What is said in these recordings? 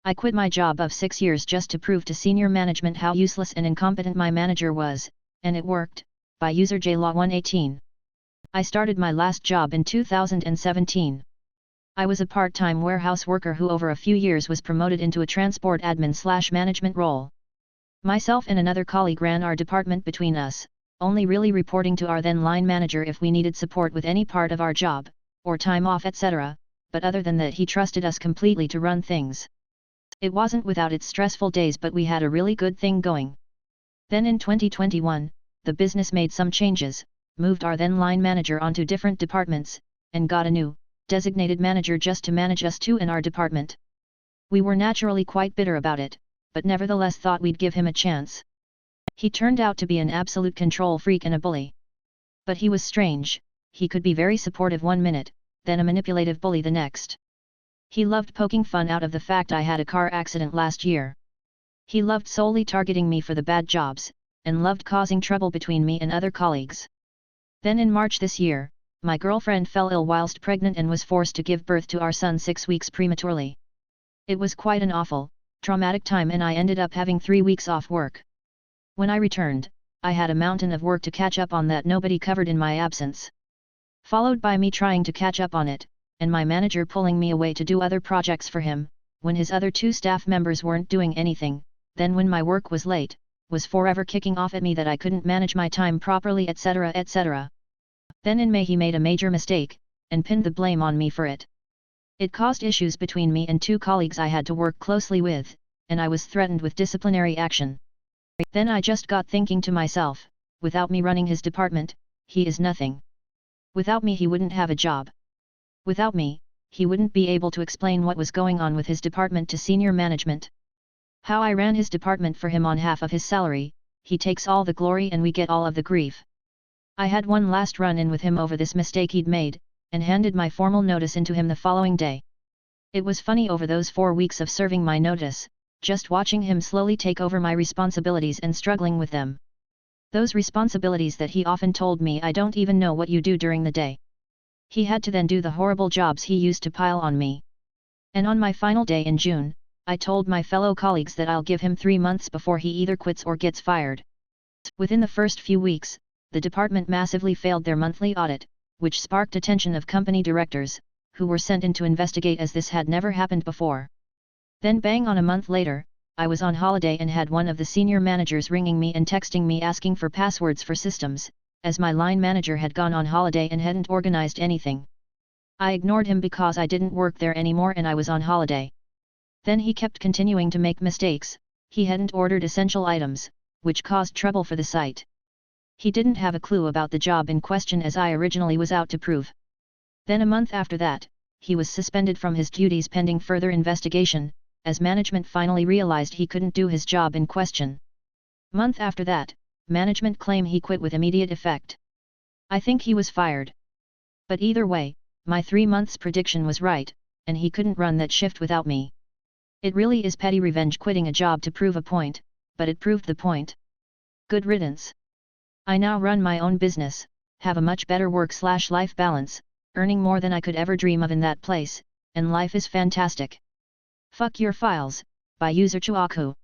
I quit my job of 6 years just to prove to senior management how useless and incompetent my manager was, and it worked, by user JLaw 118. I started my last job in 2017. I was a part-time warehouse worker who over a few years was promoted into a transport admin/management role. Myself and another colleague ran our department between us, only really reporting to our then line manager if we needed support with any part of our job, or time off etc., but other than that he trusted us completely to run things. It wasn't without its stressful days, but we had a really good thing going. Then in 2021, the business made some changes, moved our then line manager onto different departments, and got a new, designated manager just to manage us two in our department. We were naturally quite bitter about it, but nevertheless thought we'd give him a chance. He turned out to be an absolute control freak and a bully. But he was strange. He could be very supportive one minute, then a manipulative bully the next. He loved poking fun out of the fact I had a car accident last year. He loved solely targeting me for the bad jobs, and loved causing trouble between me and other colleagues. Then in March this year, my girlfriend fell ill whilst pregnant and was forced to give birth to our son 6 weeks prematurely. It was quite an awful, traumatic time, and I ended up having 3 weeks off work. When I returned, I had a mountain of work to catch up on that nobody covered in my absence. Followed by me trying to catch up on it, and my manager pulling me away to do other projects for him, when his other 2 staff members weren't doing anything, then when my work was late, was forever kicking off at me that I couldn't manage my time properly etc. etc. Then in May he made a major mistake, and pinned the blame on me for it. It caused issues between me and 2 colleagues I had to work closely with, and I was threatened with disciplinary action. Then I just got thinking to myself, without me running his department, he is nothing. Without me he wouldn't have a job. Without me, he wouldn't be able to explain what was going on with his department to senior management. How I ran his department for him on half of his salary, he takes all the glory and we get all of the grief. I had one last run-in with him over this mistake he'd made, and handed my formal notice in to him the following day. It was funny over those 4 weeks of serving my notice, just watching him slowly take over my responsibilities and struggling with them. Those responsibilities that he often told me I don't even know what you do during the day. He had to then do the horrible jobs he used to pile on me. And on my final day in June, I told my fellow colleagues that I'll give him 3 months before he either quits or gets fired. Within the first few weeks, the department massively failed their monthly audit, which sparked attention of company directors, who were sent in to investigate as this had never happened before. Then bang on a month later, I was on holiday and had one of the senior managers ringing me and texting me asking for passwords for systems, as my line manager had gone on holiday and hadn't organized anything. I ignored him because I didn't work there anymore and I was on holiday. Then he kept continuing to make mistakes. He hadn't ordered essential items, which caused trouble for the site. He didn't have a clue about the job in question as I originally was out to prove. Then a month after that, he was suspended from his duties pending further investigation, as management finally realized he couldn't do his job in question. Month after that, management claimed he quit with immediate effect. I think he was fired. But either way, my 3 months prediction was right, and he couldn't run that shift without me. It really is petty revenge quitting a job to prove a point, but it proved the point. Good riddance. I now run my own business, have a much better work/life balance, earning more than I could ever dream of in that place, and life is fantastic. Fuck your files, by user Chuaku.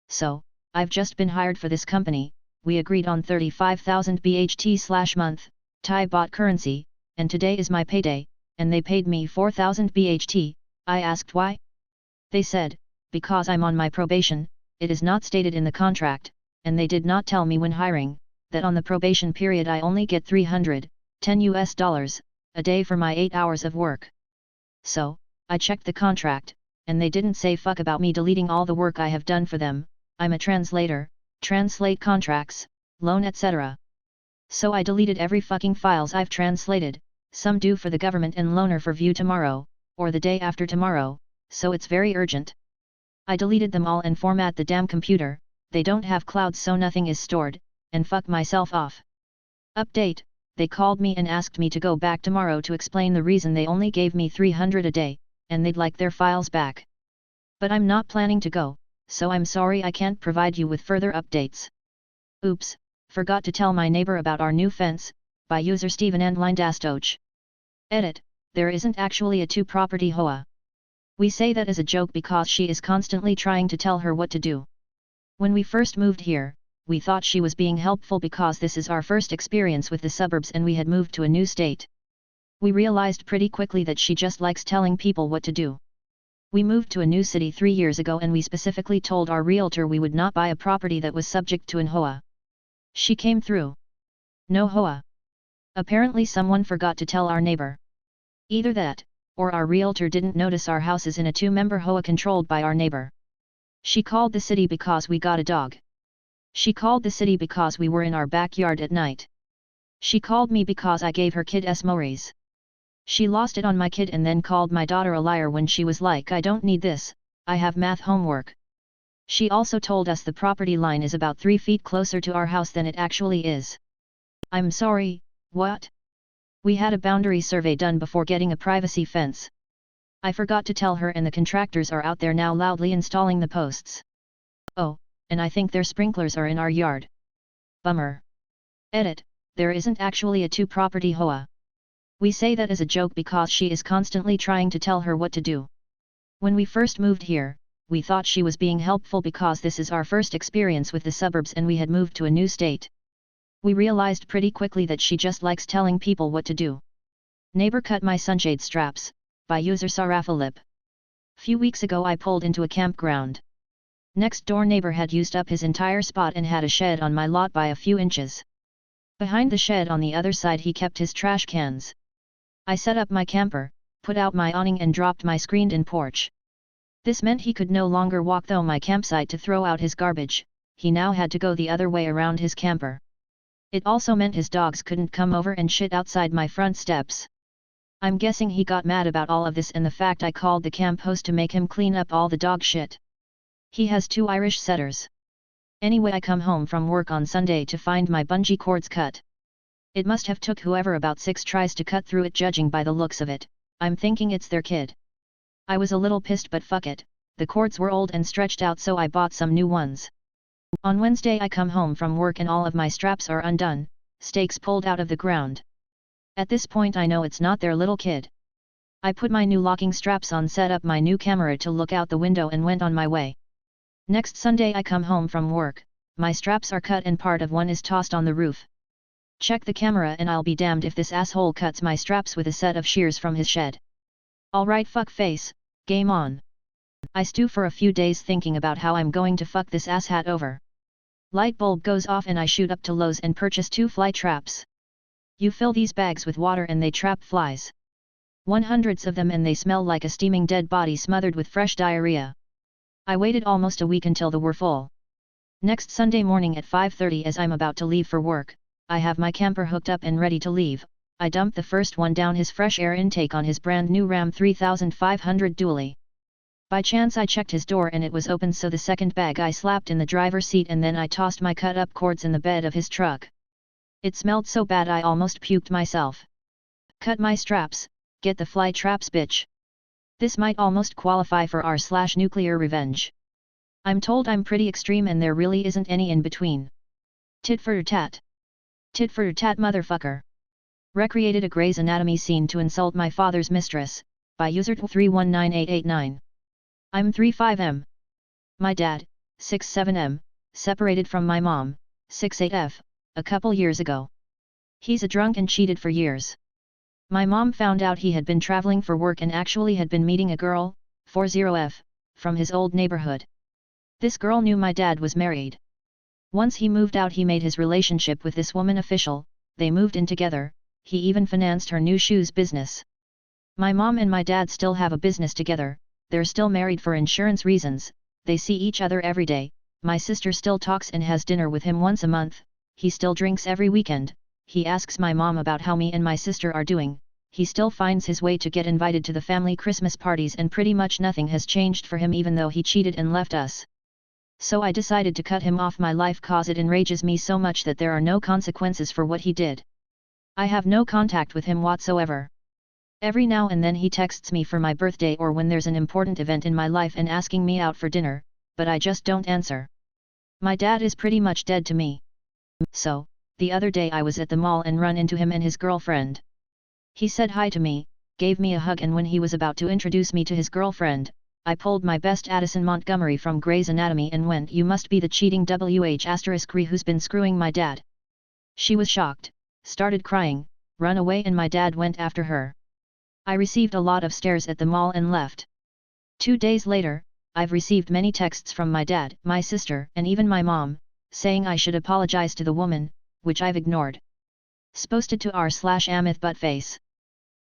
So, I've just been hired for this company, we agreed on 35,000 BHT/month, Thai baht currency, and today is my payday, and they paid me 4,000 BHT, I asked why? They said, because I'm on my probation, it is not stated in the contract, and they did not tell me when hiring, that on the probation period I only get $310 a day for my 8 hours of work. So, I checked the contract, and they didn't say fuck about me deleting all the work I have done for them. I'm a translator, translate contracts, loan etc. So I deleted every fucking files I've translated, some due for the government and loaner for view tomorrow, or the day after tomorrow, so it's very urgent. I deleted them all and format the damn computer, they don't have cloud so nothing is stored, and fuck myself off. Update, they called me and asked me to go back tomorrow to explain the reason they only gave me 300 a day, and they'd like their files back. But I'm not planning to go, so I'm sorry I can't provide you with further updates. Oops, forgot to tell my neighbor about our new fence, by user Steven and Lindastoch. Edit, there isn't actually a 2-property HOA. We say that as a joke because she is constantly trying to tell her what to do. When we first moved here, we thought she was being helpful because this is our first experience with the suburbs and we had moved to a new state. We realized pretty quickly that she just likes telling people what to do. We moved to a new city 3 years ago and we specifically told our realtor we would not buy a property that was subject to an HOA. She came through. No HOA. Apparently someone forgot to tell our neighbor. Either that, or our realtor didn't notice our house is in a 2-member HOA controlled by our neighbor. She called the city because we got a dog. She called the city because we were in our backyard at night. She called me because I gave her kid SMOREs. She lost it on my kid and then called my daughter a liar when she was like, I don't need this, I have math homework. She also told us the property line is about 3 feet closer to our house than it actually is. I'm sorry, what? We had a boundary survey done before getting a privacy fence. I forgot to tell her and the contractors are out there now loudly installing the posts. Oh, and I think their sprinklers are in our yard. Bummer. Edit, there isn't actually a 2-property HOA. We say that as a joke because she is constantly trying to tell her what to do. When we first moved here, we thought she was being helpful because this is our first experience with the suburbs and we had moved to a new state. We realized pretty quickly that she just likes telling people what to do. Neighbor cut my sunshade straps, by user Sarafalip. Few weeks ago I pulled into a campground. Next door neighbor had used up his entire spot and had a shed on my lot by a few inches. Behind the shed on the other side he kept his trash cans. I set up my camper, put out my awning and dropped my screened-in porch. This meant he could no longer walk through my campsite to throw out his garbage, he now had to go the other way around his camper. It also meant his dogs couldn't come over and shit outside my front steps. I'm guessing he got mad about all of this and the fact I called the camp host to make him clean up all the dog shit. He has 2 Irish setters. Anyway, I come home from work on Sunday to find my bungee cords cut. It must have took whoever about 6 tries to cut through it judging by the looks of it. I'm thinking it's their kid. I was a little pissed but fuck it, the cords were old and stretched out so I bought some new ones. On Wednesday I come home from work and all of my straps are undone, stakes pulled out of the ground. At this point I know it's not their little kid. I put my new locking straps on, set up my new camera to look out the window and went on my way. Next Sunday I come home from work, my straps are cut and part of one is tossed on the roof. Check the camera and I'll be damned if this asshole cuts my straps with a set of shears from his shed. Alright fuck face, game on. I stew for a few days thinking about how I'm going to fuck this asshat over. Light bulb goes off and I shoot up to Lowe's and purchase 2 fly traps. You fill these bags with water and they trap flies. 100s of them and they smell like a steaming dead body smothered with fresh diarrhea. I waited almost a week until they were full. Next Sunday morning at 5:30 as I'm about to leave for work, I have my camper hooked up and ready to leave. I dump the first one down his fresh air intake on his brand new Ram 3500 dually. By chance I checked his door and it was open, so the second bag I slapped in the driver's seat and then I tossed my cut up cords in the bed of his truck. It smelled so bad I almost puked myself. Cut my straps, get the fly traps bitch. This might almost qualify for r/nuclear revenge. I'm told I'm pretty extreme and there really isn't any in between. Tit for tat. Tit for tat motherfucker. Recreated a Grey's Anatomy scene to insult my father's mistress, by user 319889. I'm 35M. My dad, 67M, separated from my mom, 68F, a couple years ago. He's a drunk and cheated for years. My mom found out he had been traveling for work and actually had been meeting a girl, 40F, from his old neighborhood. This girl knew my dad was married. Once he moved out he made his relationship with this woman official, they moved in together, he even financed her new shoes business. My mom and my dad still have a business together, they're still married for insurance reasons, they see each other every day, my sister still talks and has dinner with him once a month, he still drinks every weekend, he asks my mom about how me and my sister are doing, he still finds his way to get invited to the family Christmas parties and pretty much nothing has changed for him even though he cheated and left us. So I decided to cut him off my life cause it enrages me so much that there are no consequences for what he did. I have no contact with him whatsoever. Every now and then he texts me for my birthday or when there's an important event in my life and asking me out for dinner, but I just don't answer. My dad is pretty much dead to me. So, the other day I was at the mall and run into him and his girlfriend. He said hi to me, gave me a hug, and when he was about to introduce me to his girlfriend, I pulled my best Addison Montgomery from Grey's Anatomy and went, "You must be the cheating WH*3 who's been screwing my dad." She was shocked, started crying, run away, and my dad went after her. I received a lot of stares at the mall and left. 2 days later, I've received many texts from my dad, my sister, and even my mom, saying I should apologize to the woman, which I've ignored. Posted to r/Amith Buttface.